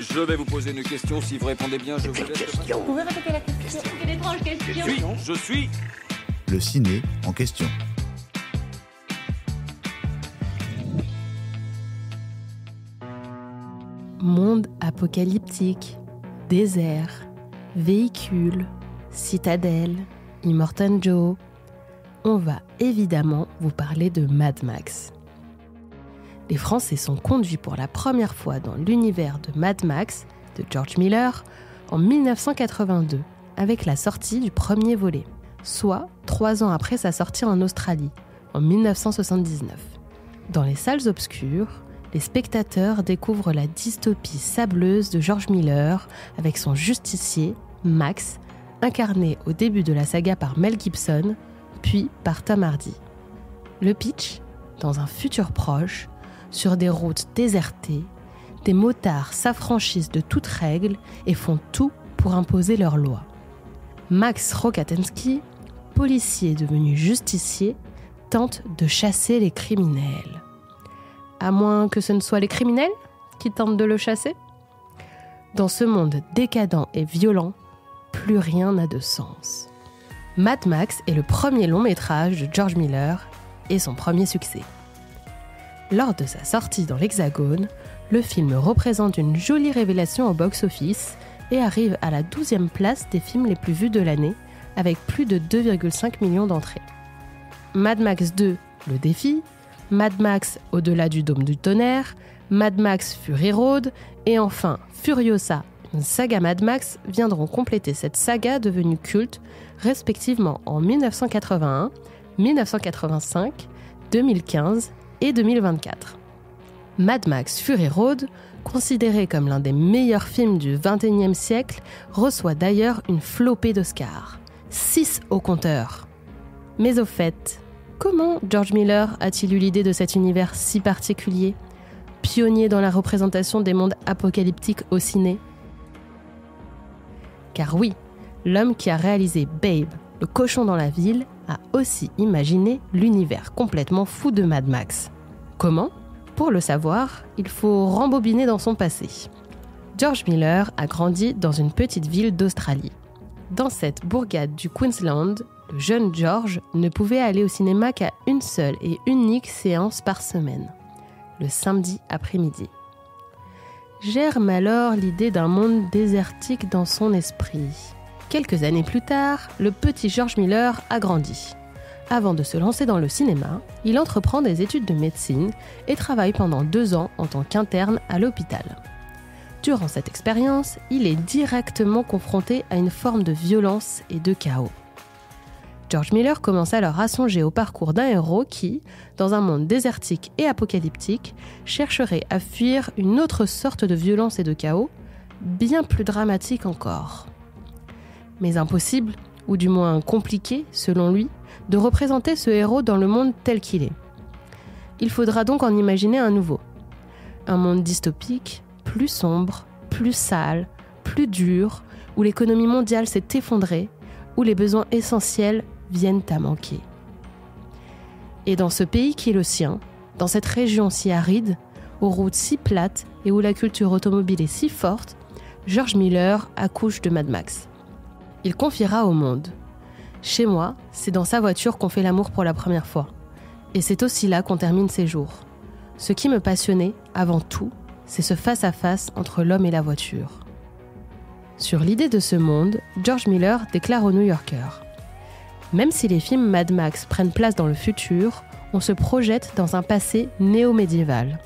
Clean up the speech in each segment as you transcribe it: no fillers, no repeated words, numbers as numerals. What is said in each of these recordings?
Je vais vous poser une question. Si vous répondez bien, je vous laisse. Vous pouvez répéter la question? Quelle étrange question. Je suis. Le ciné en question. Monde apocalyptique, désert, véhicule, citadelle, Immortan Joe. On va évidemment vous parler de Mad Max. Les Français sont conduits pour la première fois dans l'univers de Mad Max de George Miller en 1982 avec la sortie du premier volet, soit 3 ans après sa sortie en Australie, en 1979. Dans les salles obscures, les spectateurs découvrent la dystopie sableuse de George Miller avec son justicier, Max, incarné au début de la saga par Mel Gibson, puis par Tom Hardy. Le pitch, dans un futur proche, sur des routes désertées, des motards s'affranchissent de toute règle et font tout pour imposer leurs lois. Max Rokatansky, policier devenu justicier, tente de chasser les criminels. À moins que ce ne soient les criminels qui tentent de le chasser. Dans ce monde décadent et violent, plus rien n'a de sens. Mad Max est le premier long métrage de George Miller et son premier succès. Lors de sa sortie dans l'Hexagone, le film représente une jolie révélation au box-office et arrive à la 12e place des films les plus vus de l'année, avec plus de 2,5 millions d'entrées. Mad Max 2, le défi, Mad Max au-delà du dôme du tonnerre, Mad Max Fury Road et enfin Furiosa, une saga Mad Max viendront compléter cette saga devenue culte, respectivement en 1981, 1985, 2015 et 2024. Mad Max Fury Road, considéré comme l'un des meilleurs films du XXIe siècle, reçoit d'ailleurs une flopée d'Oscars. 6 au compteur. Mais au fait, comment George Miller a-t-il eu l'idée de cet univers si particulier, pionnier dans la représentation des mondes apocalyptiques au ciné? Car oui, l'homme qui a réalisé Babe, le cochon dans la ville, a aussi imaginé l'univers complètement fou de Mad Max. Comment ? Pour le savoir, il faut rembobiner dans son passé. George Miller a grandi dans une petite ville d'Australie. Dans cette bourgade du Queensland, le jeune George ne pouvait aller au cinéma qu'à une seule et unique séance par semaine, le samedi après-midi. Germe alors l'idée d'un monde désertique dans son esprit. Quelques années plus tard, le petit George Miller a grandi. Avant de se lancer dans le cinéma, il entreprend des études de médecine et travaille pendant 2 ans en tant qu'interne à l'hôpital. Durant cette expérience, il est directement confronté à une forme de violence et de chaos. George Miller commence alors à songer au parcours d'un héros qui, dans un monde désertique et apocalyptique, chercherait à fuir une autre sorte de violence et de chaos, bien plus dramatique encore. Mais impossible, ou du moins compliqué, selon lui, de représenter ce héros dans le monde tel qu'il est. Il faudra donc en imaginer un nouveau. Un monde dystopique, plus sombre, plus sale, plus dur, où l'économie mondiale s'est effondrée, où les besoins essentiels viennent à manquer. Et dans ce pays qui est le sien, dans cette région si aride, aux routes si plates et où la culture automobile est si forte, George Miller accouche de Mad Max. Il confiera au monde « Chez moi, c'est dans sa voiture qu'on fait l'amour pour la première fois. Et c'est aussi là qu'on termine ses jours. Ce qui me passionnait, avant tout, c'est ce face-à-face entre l'homme et la voiture. » Sur l'idée de ce monde, George Miller déclare au New Yorker « Même si les films Mad Max prennent place dans le futur, on se projette dans un passé néo-médiéval.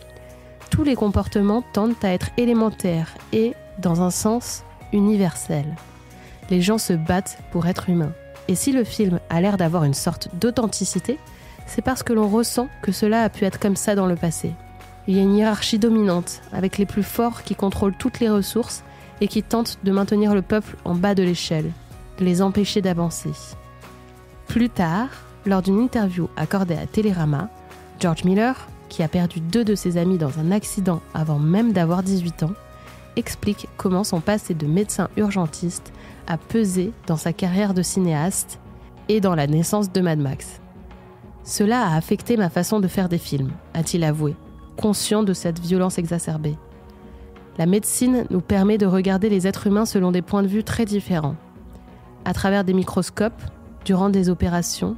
Tous les comportements tendent à être élémentaires et, dans un sens, universels. Les gens se battent pour être humains. Et si le film a l'air d'avoir une sorte d'authenticité, c'est parce que l'on ressent que cela a pu être comme ça dans le passé. Il y a une hiérarchie dominante, avec les plus forts qui contrôlent toutes les ressources et qui tentent de maintenir le peuple en bas de l'échelle, de les empêcher d'avancer. Plus tard, lors d'une interview accordée à Télérama, George Miller, qui a perdu 2 de ses amis dans un accident avant même d'avoir 18 ans, explique comment son passé de médecin urgentiste a pesé dans sa carrière de cinéaste et dans la naissance de Mad Max. Cela a affecté ma façon de faire des films, a-t-il avoué, conscient de cette violence exacerbée. La médecine nous permet de regarder les êtres humains selon des points de vue très différents, à travers des microscopes, durant des opérations.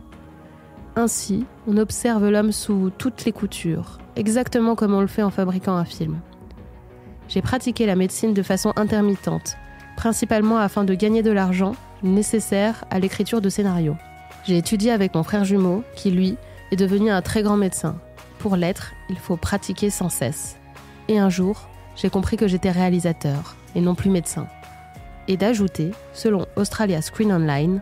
Ainsi, on observe l'homme sous toutes les coutures, exactement comme on le fait en fabriquant un film. J'ai pratiqué la médecine de façon intermittente, principalement afin de gagner de l'argent nécessaire à l'écriture de scénarios. J'ai étudié avec mon frère jumeau, qui lui est devenu un très grand médecin. Pour l'être, il faut pratiquer sans cesse. Et un jour, j'ai compris que j'étais réalisateur, et non plus médecin. Et d'ajouter, selon Australia Screen Online,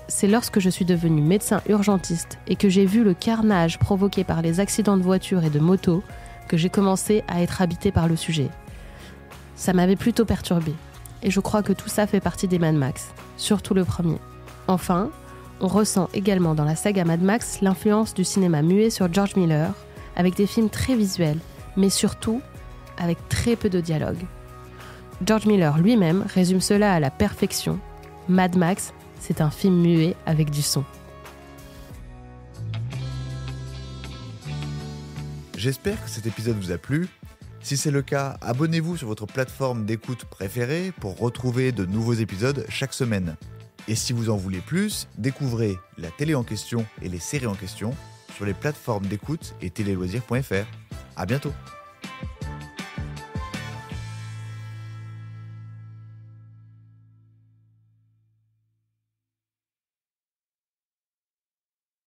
c'est lorsque je suis devenu médecin urgentiste et que j'ai vu le carnage provoqué par les accidents de voiture et de moto que j'ai commencé à être habité par le sujet. Ça m'avait plutôt perturbé. Et je crois que tout ça fait partie des Mad Max, surtout le premier. Enfin, on ressent également dans la saga Mad Max l'influence du cinéma muet sur George Miller, avec des films très visuels, mais surtout avec très peu de dialogue. George Miller lui-même résume cela à la perfection. Mad Max, c'est un film muet avec du son. J'espère que cet épisode vous a plu. Si c'est le cas, abonnez-vous sur votre plateforme d'écoute préférée pour retrouver de nouveaux épisodes chaque semaine. Et si vous en voulez plus, découvrez la télé en question et les séries en question sur les plateformes d'écoute et téléloisirs.fr. À bientôt.